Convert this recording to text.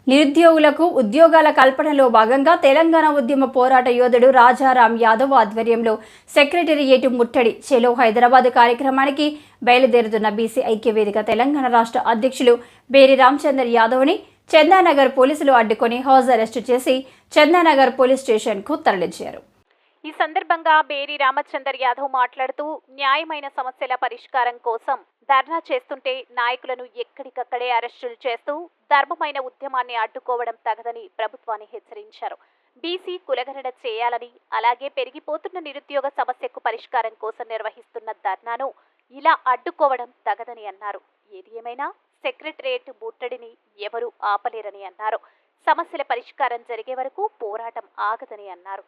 నిరుద్యోగులకు ఉద్యోగాల కల్పనలో భాగంగా తెలంగాణ ఉద్యమ పోరాట యోధుడు రాజారాం యాదవ్ ఆధ్వర్యంలో సెక్రటేరియట్ ముట్టడి చెలో హైదరాబాద్ కార్యక్రమానికి బయలుదేరుతున్న బీసీ ఐక్యవేదిక తెలంగాణ రాష్ట్ర అధ్యక్షులు బేరి రామచందర్ యాదవ్ని చందానగర్ పోలీసులు అడ్డుకొని హౌస్ అరెస్టు చేసి చందానగర్ పోలీస్ స్టేషన్కు తరలించారు. ఈ సందర్భంగా బేరి రామచందర్ యాదవ్ మాట్లాడుతూ న్యాయమైన సమస్యల పరిష్కారం కోసం ధర్నా చేస్తుంటే నాయకులను ఎక్కడికక్కడే అరెస్టులు చేస్తూ ధర్మమైన ఉద్యమాన్ని అడ్డుకోవడం తగదని ప్రభుత్వాన్ని హెచ్చరించారు. బీసీ కులగణన చేయాలని, అలాగే పెరిగిపోతున్న నిరుద్యోగ సమస్యకు పరిష్కారం కోసం నిర్వహిస్తున్న ధర్నాను ఇలా అడ్డుకోవడం తగదని అన్నారు. ఏది ఏమైనా సెక్రటేరియట్ ముట్టడిని ఎవరూ ఆపలేరని అన్నారు. సమస్యల పరిష్కారం జరిగే వరకు పోరాటం ఆగదని అన్నారు.